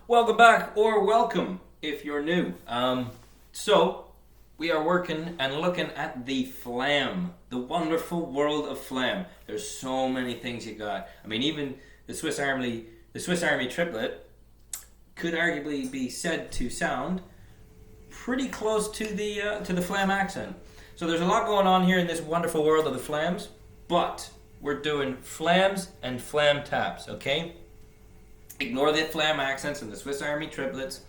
Welcome back, or welcome if you're new. So, we are working and looking at the Flam, the wonderful world of Flam. There's so many things you got. I mean, even the Swiss Army triplet could arguably be said to sound pretty close to the Flam accent. So there's a lot going on here in this wonderful world of the Flams, but we're doing Flams and Flam Taps, okay? Ignore the Flam accents and the Swiss Army triplets.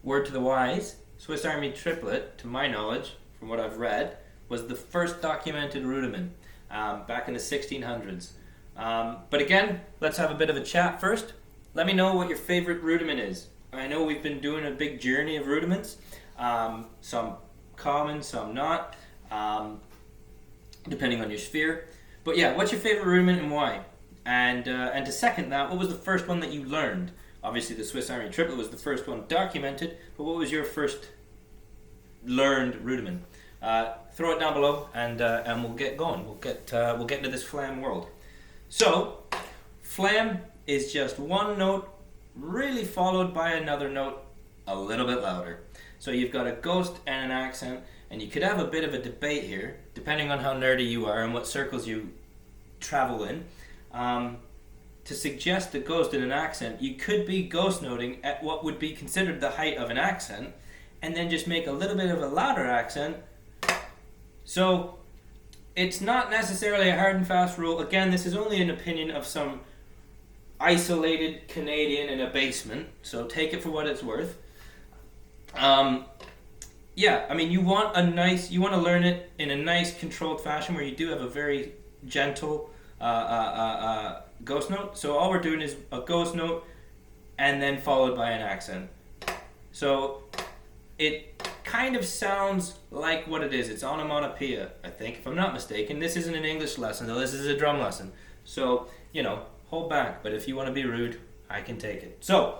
Word to the wise, Swiss Army triplet, to my knowledge, from what I've read, was the first documented rudiment back in the 1600s. But again, let's have a bit of a chat first. Let me know what your favorite rudiment is. I know we've been doing a big journey of rudiments, some common, some not, depending on your sphere. But yeah, what's your favorite rudiment and why? And to second that, what was the first one that you learned? Obviously, the Swiss Army triplet was the first one documented, but what was your first learned rudiment? Throw it down below, and we'll get going. We'll get into this Flam world. So, Flam is just one note, really followed by another note, a little bit louder. So you've got a ghost and an accent, and you could have a bit of a debate here, depending on how nerdy you are and what circles you travel in. To suggest a ghost in an accent, you could be ghost noting at what would be considered the height of an accent, and then just make a little bit of a louder accent. So it's not necessarily a hard and fast rule. Again, this is only an opinion of some isolated Canadian in a basement, so take it for what it's worth. Yeah, I mean, you want to learn it in a nice, controlled fashion where you do have a very gentle ghost note. So all we're doing is a ghost note and then followed by an accent. So it kind of sounds like what it is. It's onomatopoeia, I think, if I'm not mistaken. This isn't an English lesson, though. This is a drum lesson. So, hold back. But if you want to be rude, I can take it. So,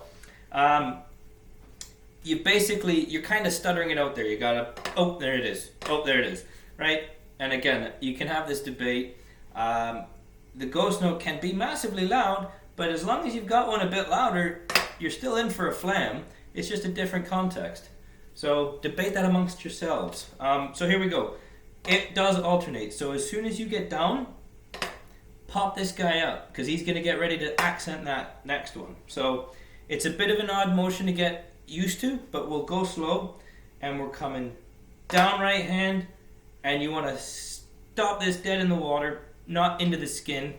you're kind of stuttering it out there. You gotta, oh, there it is. Oh, there it is. Right? And again, you can have this debate. The ghost note can be massively loud, but as long as you've got one a bit louder, you're still in for a Flam. It's just a different context. So debate that amongst yourselves. So here we go. It does alternate. So as soon as you get down, pop this guy up, because he's going to get ready to accent that next one. So it's a bit of an odd motion to get used to, but we'll go slow, and we're coming down right hand, and you want to stop this dead in the water, not into the skin,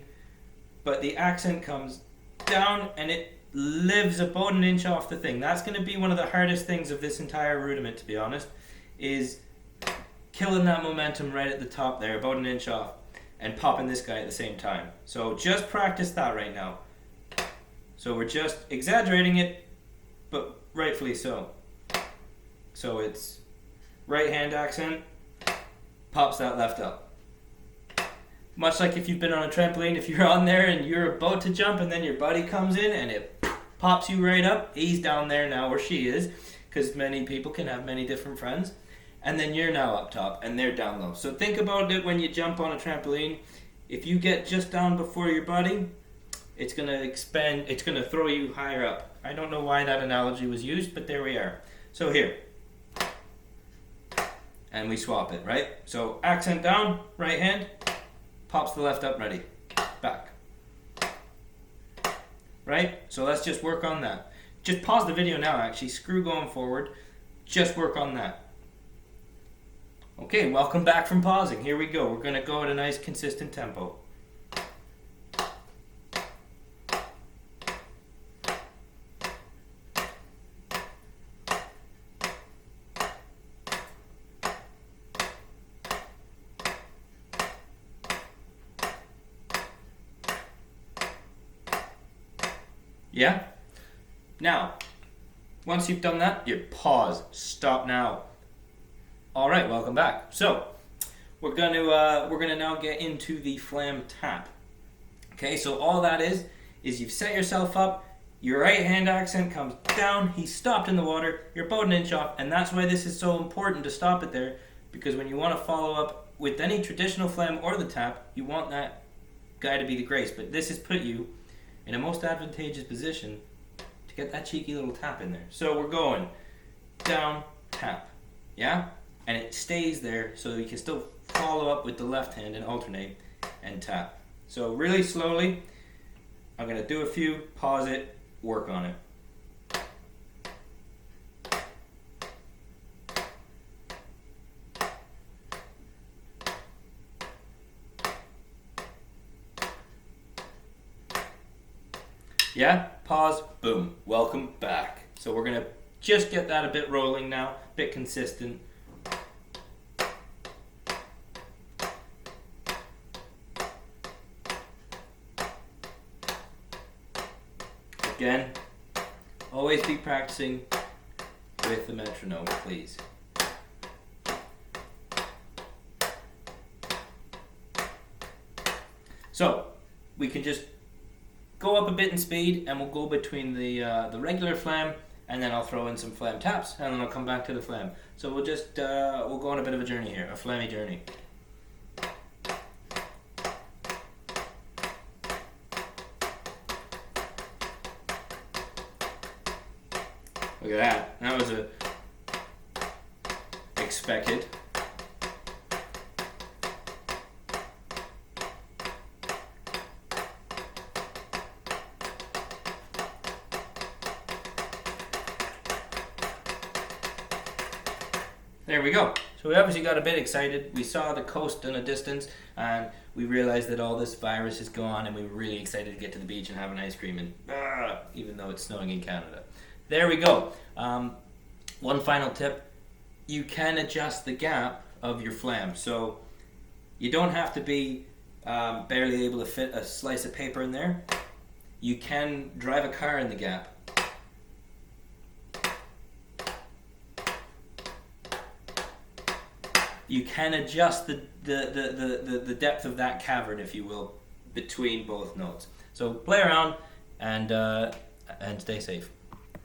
but the accent comes down and it lives about an inch off the thing. That's going to be one of the hardest things of this entire rudiment, to be honest, is killing that momentum right at the top there, about an inch off, and popping this guy at the same time. So just practice that right now. So we're just exaggerating it, but rightfully so. So it's right hand accent, pops that left up. Much like if you've been on a trampoline, if you're on there and you're about to jump and then your buddy comes in and it pops you right up, he's down there now, or she is, because many people can have many different friends, and then you're now up top and they're down low. So think about it when you jump on a trampoline. If you get just down before your buddy, it's going to expand, it's going to throw you higher up. I don't know why that analogy was used, but there we are. So here. And we swap it, right? So accent down, right hand, pops the left up, ready, back. Right? So let's just work on that. Just pause the video now, actually. Screw going forward. Just work on that. Okay, welcome back from pausing. Here we go. We're going to go at a nice, consistent tempo. Yeah? Now, once you've done that, you pause. Stop now. All right, welcome back. So, we're gonna now get into the Flam Tap. Okay, so all that is you've set yourself up, your right hand accent comes down, he's stopped in the water, you're about an inch off, and that's why this is so important to stop it there, because when you want to follow up with any traditional Flam or the tap, you want that guy to be the grace, but this has put you in a most advantageous position to to get that cheeky little tap in there. So we're going down, tap, yeah? And it stays there so you can still follow up with the left hand and alternate and tap. So really slowly, I'm going to do a few, pause it, work on it. Yeah, pause, boom, welcome back. So we're gonna just get that a bit rolling now, a bit consistent. Again, always be practicing with the metronome, please. So, we can just go up a bit in speed, and we'll go between the regular flam, and then I'll throw in some flam taps, and then I'll come back to the flam. So we'll just we'll go on a bit of a journey here, a flammy journey. Look at that. That was expected. There we go. So we obviously got a bit excited. We saw the coast in a distance, and we realized that all this virus is gone, and we were really excited to get to the beach and have an ice cream, and even though it's snowing in Canada. There we go. One final tip. You can adjust the gap of your flam. So you don't have to be barely able to fit a slice of paper in there. You can drive a car in the gap. You can adjust the depth of that cavern, if you will, between both notes. So play around and stay safe.